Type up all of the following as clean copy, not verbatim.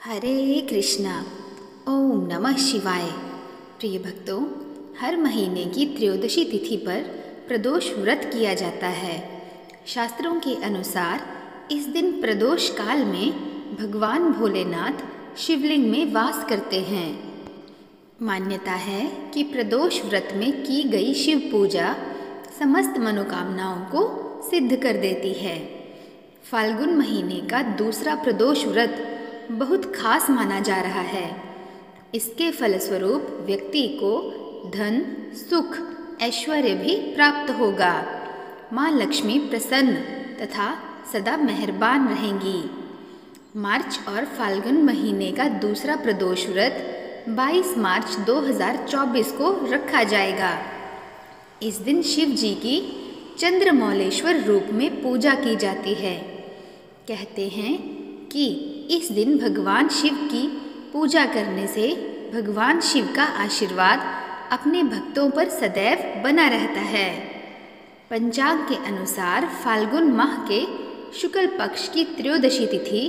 हरे कृष्णा। ओम नमः शिवाय। प्रिय भक्तों, हर महीने की त्रयोदशी तिथि पर प्रदोष व्रत किया जाता है। शास्त्रों के अनुसार इस दिन प्रदोष काल में भगवान भोलेनाथ शिवलिंग में वास करते हैं। मान्यता है कि प्रदोष व्रत में की गई शिव पूजा समस्त मनोकामनाओं को सिद्ध कर देती है। फाल्गुन महीने का दूसरा प्रदोष व्रत बहुत खास माना जा रहा है। इसके फलस्वरूप व्यक्ति को धन, सुख, ऐश्वर्य भी प्राप्त होगा। माँ लक्ष्मी प्रसन्न तथा सदा मेहरबान रहेंगी। मार्च और फाल्गुन महीने का दूसरा प्रदोष व्रत 22 मार्च 2024 को रखा जाएगा। इस दिन शिव जी की चंद्रमौलेश्वर रूप में पूजा की जाती है। कहते हैं कि इस दिन भगवान शिव की पूजा करने से भगवान शिव का आशीर्वाद अपने भक्तों पर सदैव बना रहता है। पंचांग के अनुसार फाल्गुन माह के शुक्ल पक्ष की त्रयोदशी तिथि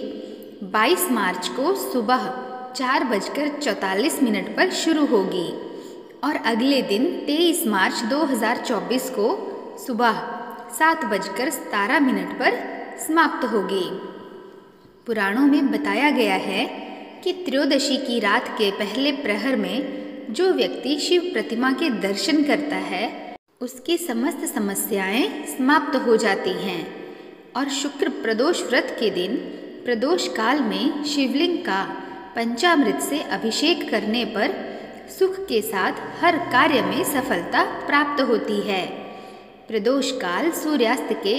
22 मार्च को सुबह 4:44 पर शुरू होगी और अगले दिन 23 मार्च 2024 को सुबह 7:17 पर समाप्त होगी। पुराणों में बताया गया है कि त्रयोदशी की रात के पहले प्रहर में जो व्यक्ति शिव प्रतिमा के दर्शन करता है उसकी समस्त समस्याएं समाप्त हो जाती हैं और शुक्र प्रदोष व्रत के दिन प्रदोष काल में शिवलिंग का पंचामृत से अभिषेक करने पर सुख के साथ हर कार्य में सफलता प्राप्त होती है। प्रदोष काल सूर्यास्त के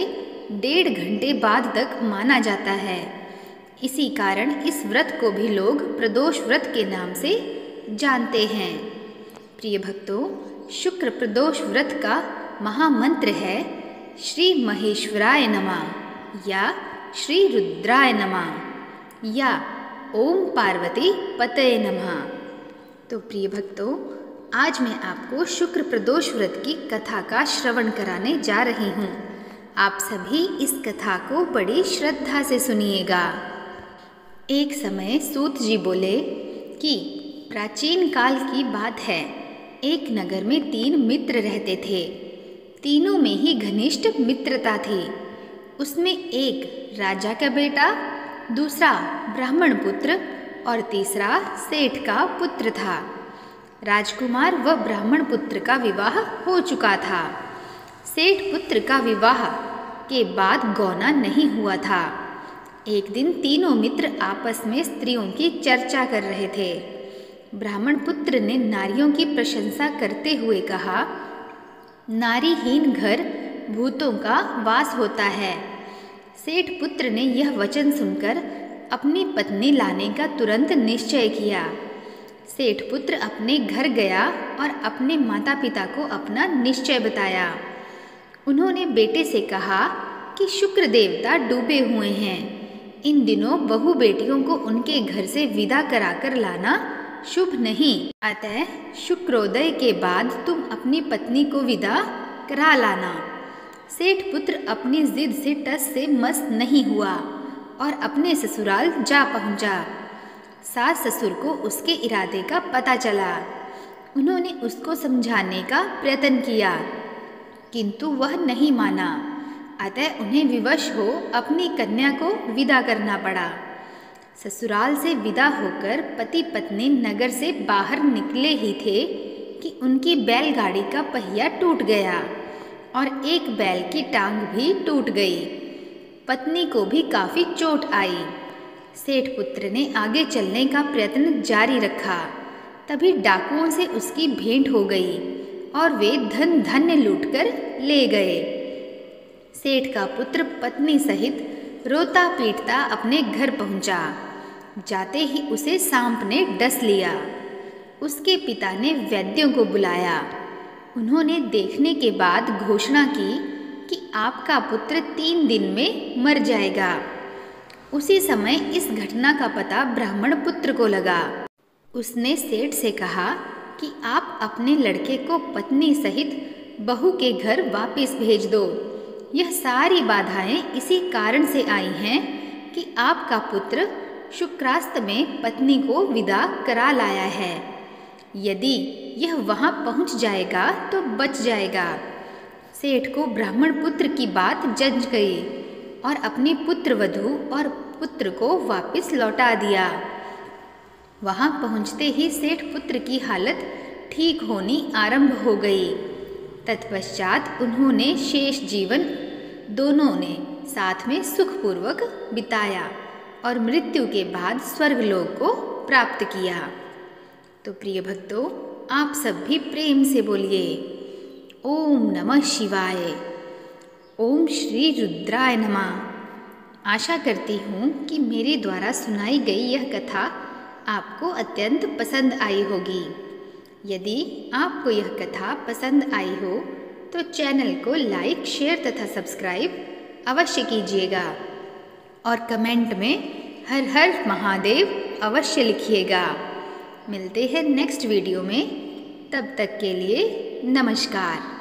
1.5 घंटे बाद तक माना जाता है। इसी कारण इस व्रत को भी लोग प्रदोष व्रत के नाम से जानते हैं। प्रिय भक्तों, शुक्र प्रदोष व्रत का महामंत्र है श्री महेश्वराय नमः या श्री रुद्राय नमः या ओम पार्वती पतये नमः। तो प्रिय भक्तों, आज मैं आपको शुक्र प्रदोष व्रत की कथा का श्रवण कराने जा रही हूँ। आप सभी इस कथा को बड़ी श्रद्धा से सुनिएगा। एक समय सूत जी बोले कि प्राचीन काल की बात है, एक नगर में 3 मित्र रहते थे। तीनों में ही घनिष्ठ मित्रता थी। उसमें एक राजा का बेटा, दूसरा ब्राह्मण पुत्र और तीसरा सेठ का पुत्र था। राजकुमार व ब्राह्मण पुत्र का विवाह हो चुका था। सेठ पुत्र का विवाह के बाद गौना नहीं हुआ था। एक दिन तीनों मित्र आपस में स्त्रियों की चर्चा कर रहे थे। ब्राह्मण पुत्र ने नारियों की प्रशंसा करते हुए कहा, नारीहीन घर भूतों का वास होता है। सेठ पुत्र ने यह वचन सुनकर अपनी पत्नी लाने का तुरंत निश्चय किया। सेठ पुत्र अपने घर गया और अपने माता पिता को अपना निश्चय बताया। उन्होंने बेटे से कहा कि शुक्र देवता डूबे हुए हैं। इन दिनों बहू बेटियों को उनके घर से विदा कराकर लाना शुभ नहीं, अतः शुक्रोदय के बाद तुम अपनी पत्नी को विदा करा लाना। सेठ पुत्र अपनी जिद से टस से मस नहीं हुआ और अपने ससुराल जा पहुंचा। सास ससुर को उसके इरादे का पता चला। उन्होंने उसको समझाने का प्रयत्न किया, किंतु वह नहीं माना। अतः उन्हें विवश हो अपनी कन्या को विदा करना पड़ा। ससुराल से विदा होकर पति पत्नी नगर से बाहर निकले ही थे कि उनकी बैलगाड़ी का पहिया टूट गया और एक बैल की टांग भी टूट गई। पत्नी को भी काफ़ी चोट आई। सेठ पुत्र ने आगे चलने का प्रयत्न जारी रखा। तभी डाकुओं से उसकी भेंट हो गई और वे धन धान्य लूटकर ले गए। सेठ का पुत्र पत्नी सहित रोता पीटता अपने घर पहुंचा। जाते ही उसे सांप ने डस लिया। उसके पिता ने वैद्यों को बुलाया। उन्होंने देखने के बाद घोषणा की कि आपका पुत्र 3 दिन में मर जाएगा। उसी समय इस घटना का पता ब्राह्मण पुत्र को लगा। उसने सेठ से कहा कि आप अपने लड़के को पत्नी सहित बहू के घर वापस भेज दो। यह सारी बाधाएं इसी कारण से आई हैं कि आपका पुत्र शुक्रास्त में पत्नी को विदा करा लाया है। यदि यह वहाँ पहुँच जाएगा तो बच जाएगा। सेठ को ब्राह्मण पुत्र की बात जच गई और अपनी पुत्र वधू और पुत्र को वापस लौटा दिया। वहाँ पहुँचते ही सेठ पुत्र की हालत ठीक होनी आरंभ हो गई। तत्पश्चात उन्होंने शेष जीवन दोनों ने साथ में सुखपूर्वक बिताया और मृत्यु के बाद स्वर्गलोक को प्राप्त किया। तो प्रिय भक्तों, आप सब भी प्रेम से बोलिए ओम नमः शिवाय, ओम श्री रुद्राय नमः। आशा करती हूँ कि मेरे द्वारा सुनाई गई यह कथा आपको अत्यंत पसंद आई होगी। यदि आपको यह कथा पसंद आई हो तो चैनल को लाइक, शेयर तथा सब्सक्राइब अवश्य कीजिएगा और कमेंट में हर हर महादेव अवश्य लिखिएगा। मिलते हैं नेक्स्ट वीडियो में, तब तक के लिए नमस्कार।